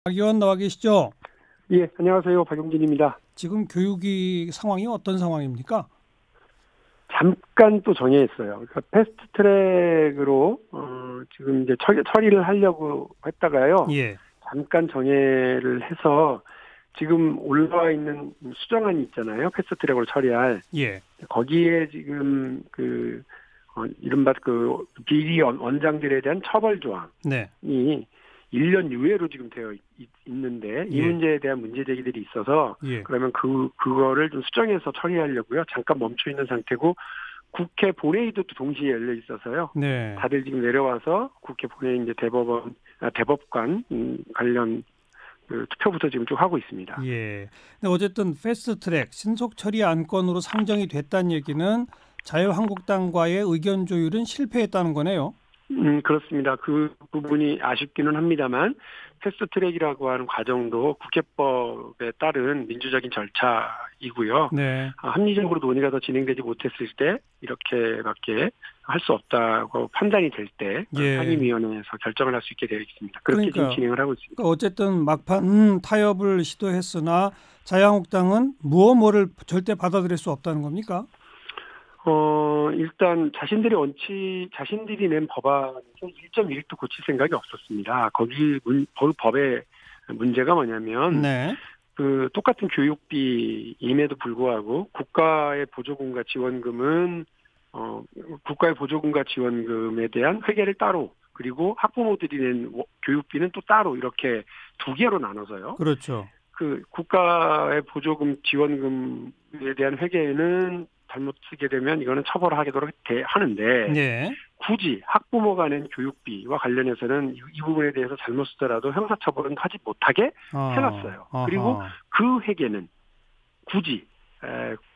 박 의원 나와 계시죠? 예, 안녕하세요. 박용진입니다. 지금 교육이 상황이 어떤 상황입니까? 잠깐 또 정해했어요. 그러니까 패스트 트랙으로 지금 이제 처리를 하려고 했다가요. 예, 잠깐 정해를 해서 지금 올라와 있는 수정안이 있잖아요. 패스트 트랙으로 처리할 예, 거기에 지금 이른바 그 비리 원장들에 대한 처벌 네, 조항이 1년 유예로 지금 되어 있는데 이 예, 문제에 대한 문제 제기들이 있어서 예. 그러면 그거를 좀 수정해서 처리하려고요. 잠깐 멈춰 있는 상태고 국회 본회의도 또 동시에 열려 있어서요. 네. 다들 지금 내려와서 국회 본회의 이제 대법관 관련 그 투표부터 지금 쭉 하고 있습니다. 예. 근데 어쨌든 패스트트랙 신속 처리 안건으로 상정이 됐다는 얘기는 자유한국당과의 의견 조율은 실패했다는 거네요. 그렇습니다. 그 부분이 아쉽기는 합니다만 패스트트랙이라고 하는 과정도 국회법에 따른 민주적인 절차이고요. 네, 합리적으로 논의가 더 진행되지 못했을 때 이렇게밖에 할 수 없다고 판단이 될 때 예. 상임위원회에서 결정을 할 수 있게 되어 있습니다. 그렇게 지금 진행을 하고 있습니다. 그러니까 어쨌든 막판 타협을 시도했으나 자유한국당은 뭐를 절대 받아들일 수 없다는 겁니까? 일단 자신들이 낸 법안에서 1.1도 고칠 생각이 없었습니다. 법의 문제가 뭐냐면 네, 그 똑같은 교육비임에도 불구하고 국가의 보조금과 지원금에 대한 회계를 따로, 그리고 학부모들이 낸 교육비는 또 따로, 이렇게 두 개로 나눠서요. 그렇죠. 그 국가의 보조금 지원금에 대한 회계는 잘못 쓰게 되면 이거는 처벌하도록 하는데, 네, 굳이 학부모가 낸 교육비와 관련해서는 이 부분에 대해서 잘못 쓰더라도 형사처벌은 하지 못하게 해놨어요. 그리고 아하. 그 회계는 굳이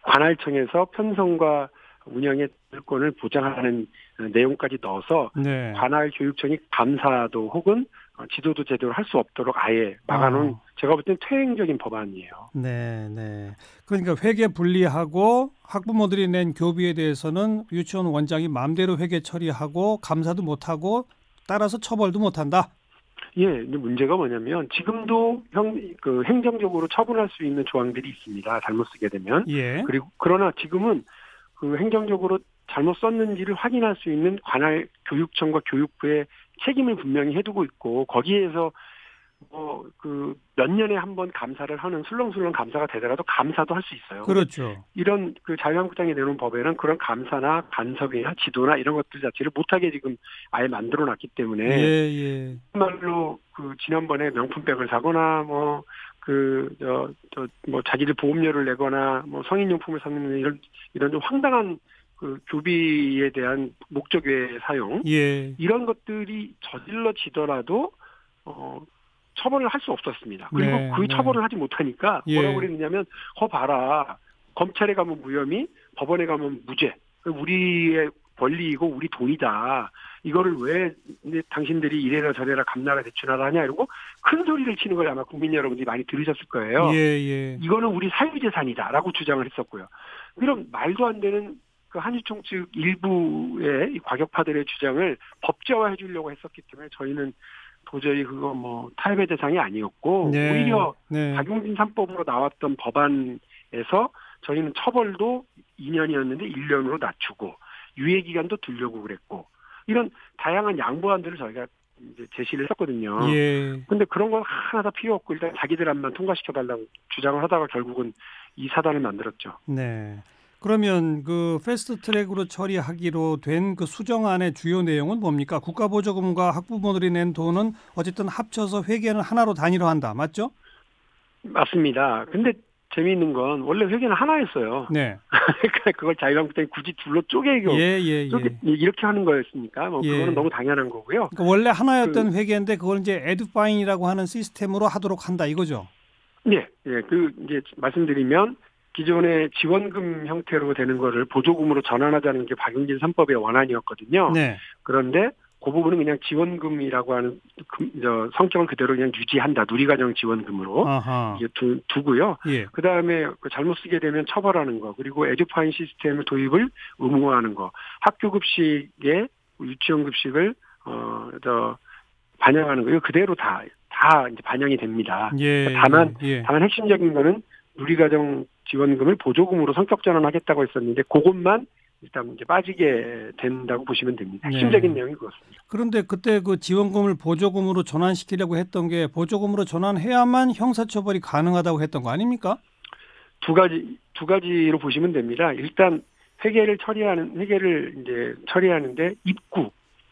관할청에서 편성과 운영의 권을 보장하는 내용까지 넣어서 네. 관할 교육청이 감사도 혹은 지도도 제대로 할 수 없도록 아예 막아놓은, 제가 볼 때는 퇴행적인 법안이에요. 네, 네. 그러니까 회계 분리하고 학부모들이 낸 교비에 대해서는 유치원 원장이 마음대로 회계 처리하고 감사도 못하고 따라서 처벌도 못한다. 예, 근데 문제가 뭐냐면 지금도 행정적으로 처분할 수 있는 조항들이 있습니다. 잘못 쓰게 되면. 예. 그러나 지금은 그 행정적으로 잘못 썼는지를 확인할 수 있는 관할 교육청과 교육부의 책임을 분명히 해두고 있고, 거기에서 몇 년에 한 번 감사를 하는 술렁술렁 감사가 되더라도 감사도 할 수 있어요. 그렇죠. 이런 그 자유한국당이 내놓은 법에는 그런 감사나 간섭이나 지도나 이런 것들 자체를 못하게 지금 아예 만들어 놨기 때문에, 예, 예. 정말로 그 지난번에 명품백을 사거나 자기들 보험료를 내거나 성인용품을 사는 이런 좀 황당한 그 교비에 대한 목적 외의 사용, 예. 이런 것들이 저질러지더라도 처벌을 할 수 없었습니다. 그리고 네, 그 네. 처벌을 하지 못하니까 예. 뭐라고 그랬느냐면, 봐라, 검찰에 가면 무혐의, 법원에 가면 무죄, 우리의 권리이고 우리 돈이다, 이거를 왜 당신들이 이래라 저래라 감나라 대추나라 하냐, 이러고 큰 소리를 치는 걸 아마 국민 여러분들이 많이 들으셨을 거예요. 예, 예. 이거는 우리 사유재산이다라고 주장을 했었고요. 이런 말도 안 되는 그 한유총 측 일부의 이 과격파들의 주장을 법제화해 주려고 했었기 때문에 저희는 도저히 그거 타협의 대상이 아니었고, 네. 오히려 네. 박용진 3법으로 나왔던 법안에서 저희는 처벌도 2년이었는데 1년으로 낮추고 유예 기간도 두려고 그랬고, 이런 다양한 양보안들을 저희가 이제 제시를 했었거든요. 예. 근데 그런 건 하나 다 필요 없고 일단 자기들 안만 통과시켜달라고 주장을 하다가 결국은 이 사단을 만들었죠. 네. 그러면 그 패스트 트랙으로 처리하기로 된 그 수정안의 주요 내용은 뭡니까? 국가보조금과 학부모들이 낸 돈은 어쨌든 합쳐서 회계는 하나로 단일화한다. 맞죠? 맞습니다. 근데 재미있는 건 원래 회계는 하나였어요. 네. 그러니까 그걸 자유한국당이 굳이 둘로 쪼개고 예, 예, 예. 이렇게 하는 거였으니까 예. 그거는 너무 당연한 거고요. 그러니까 원래 하나였던 회계인데 그걸 이제 에듀파인이라고 하는 시스템으로 하도록 한다 이거죠. 예, 예. 이제 말씀드리면 기존의 지원금 형태로 되는 거를 보조금으로 전환하자는 게 박용진 3법의 원안이었거든요. 네. 그런데 그 부분은 그냥 지원금이라고 하는 성격을 그대로 그냥 유지한다. 누리과정 지원금으로 아하. 이게 두고요. 예. 그 다음에 잘못 쓰게 되면 처벌하는 거, 그리고 에듀파인 시스템을 도입을 의무화하는 거, 학교 급식에 유치원 급식을 반영하는 거예요. 그대로 다 이제 반영이 됩니다. 예. 다만 예. 핵심적인 거는 누리과정 지원금을 보조금으로 성격 전환하겠다고 했었는데 그것만 일단 이제 빠지게 된다고 보시면 됩니다. 핵심적인 네. 내용이 그렇습니다. 그런데 그때 그 지원금을 보조금으로 전환시키려고 했던 게 보조금으로 전환해야만 형사처벌이 가능하다고 했던 거 아닙니까? 두 가지로 보시면 됩니다. 일단 회계를 이제 처리하는데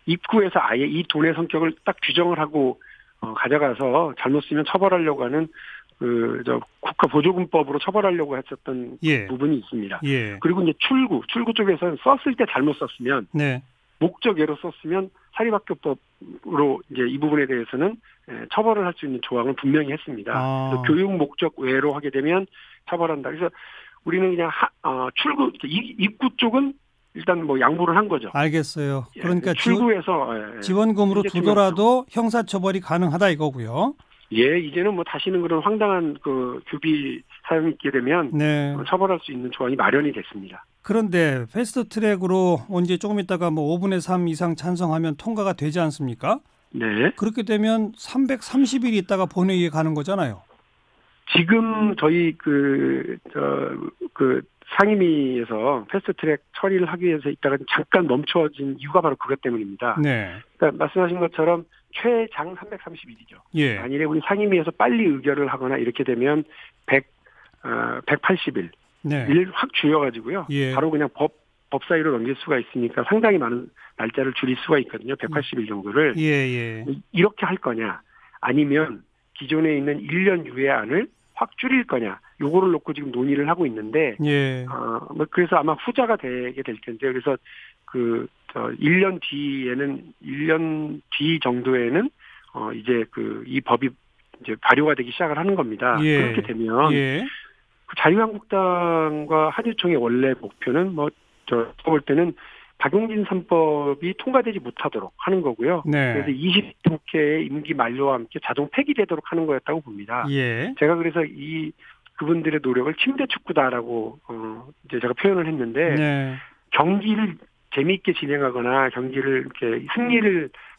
입구에서 아예 이 돈의 성격을 딱 규정을 하고 가져가서 잘못 쓰면 처벌하려고 하는 국가보조금법으로 처벌하려고 했었던 예. 부분이 있습니다. 예. 그리고 이제 출구 쪽에서는 썼을 때 잘못 썼으면 네. 목적외로 썼으면 사립학교법으로 이제 이 부분에 대해서는 처벌을 할 수 있는 조항을 분명히 했습니다. 그래서 교육 목적 외로 하게 되면 처벌한다. 그래서 우리는 그냥 입구 쪽은 일단 뭐 양보를 한 거죠. 알겠어요. 그러니까 출구에서 지원금으로 두더라도 형사처벌이 가능하다 이거고요. 예, 이제는 뭐 다시는 그런 황당한 규비 사용이 있게 되면 네. 처벌할 수 있는 조항이 마련이 됐습니다. 그런데 패스트트랙으로 이제 조금 있다가 뭐 5분의 3 이상 찬성하면 통과가 되지 않습니까? 네. 그렇게 되면 330일 있다가 본회의에 가는 거잖아요. 지금 저희 상임위에서 패스트트랙 처리를 하기 위해서 있다가 잠깐 멈춰진 이유가 바로 그것 때문입니다. 네. 그러니까 말씀하신 것처럼 최장 330일이죠. 예. 만일에 우리 상임위에서 빨리 의결을 하거나 이렇게 되면 180일 네. 일 확 줄여가지고요. 예. 바로 그냥 법 사위로 넘길 수가 있으니까 상당히 많은 날짜를 줄일 수가 있거든요. 180일 정도를. 예. 이렇게 할 거냐 아니면 기존에 있는 1년 유예안을 확 줄일 거냐 요거를 놓고 지금 논의를 하고 있는데 예. 그래서 아마 후자가 되게 될 텐데요. 그래서 1년 뒤 정도에는 이제 이 법이 이제 발효가 되기 시작을 하는 겁니다. 예. 그렇게 되면 예. 자유한국당과 한유총의 원래 목표는 제가 볼 때는 박용진 3법이 통과되지 못하도록 하는 거고요. 네. 그래서 20대 국회의 임기 만료와 함께 자동 폐기되도록 하는 거였다고 봅니다. 예. 제가 그래서 그분들의 노력을 침대 축구다라고 이제 제가 표현을 했는데 네. 경기를 재미있게 진행하거나 경기를 이렇게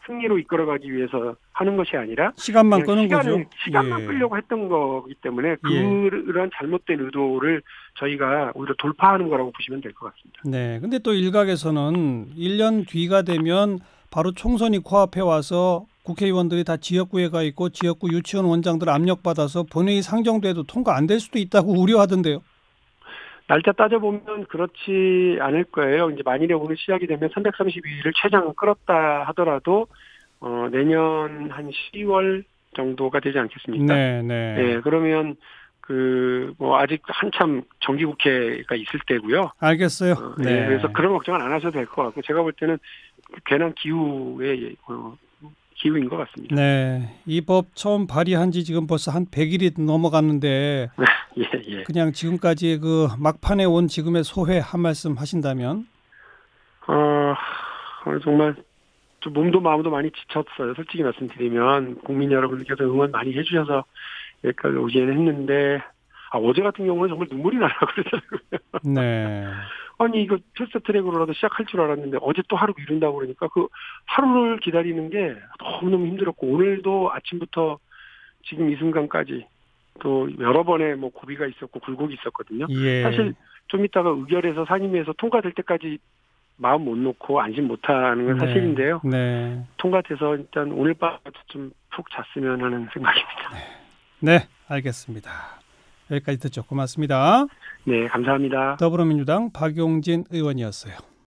승리로 이끌어가기 위해서 하는 것이 아니라 시간만 끄는 거죠. 시간만 끌려고 했던 거기 때문에 그런 잘못된 의도를 저희가 오히려 돌파하는 거라고 보시면 될 것 같습니다. 네. 근데 또 일각에서는 1년 뒤가 되면 바로 총선이 코앞에 와서 국회의원들이 다 지역구에 가 있고 지역구 유치원 원장들 압력받아서 본회의 상정돼도 통과 안 될 수도 있다고 우려하던데요. 날짜 따져보면 그렇지 않을 거예요. 이제 만일에 오늘 시작이 되면 332일을 최장 끌었다 하더라도 내년 한 10월 정도가 되지 않겠습니까? 네, 그러면 아직 한참 정기국회가 있을 때고요. 알겠어요. 네. 그래서 그런 걱정은 안 하셔도 될 것 같고 제가 볼 때는 괜한 기후인 것 같습니다. 네, 이 법 처음 발의한 지 지금 벌써 한 100일이 넘어갔는데 예. 그냥 지금까지 막판에 온 지금의 소회 한 말씀 하신다면? 정말 좀 몸도 마음도 많이 지쳤어요. 솔직히 말씀드리면 국민 여러분들께서 응원 많이 해주셔서 여기까지 오기는 했는데 어제 같은 경우는 정말 눈물이 나라고 그러더라고요. 네. 아니 이거 패스트트랙으로라도 시작할 줄 알았는데 어제 또 하루 미룬다고 그러니까 그 하루를 기다리는 게 너무너무 힘들었고 오늘도 아침부터 지금 이 순간까지 또 여러 번의 고비가 있었고 굴곡이 있었거든요. 예. 사실 좀 이따가 의결해서 상임위에서 통과될 때까지 마음 못 놓고 안심 못하는 건 사실인데요. 네. 통과돼서 일단 오늘 밤부터 좀 푹 잤으면 하는 생각입니다. 네, 알겠습니다. 여기까지 듣죠. 고맙습니다. 네, 감사합니다. 더불어민주당 박용진 의원이었어요.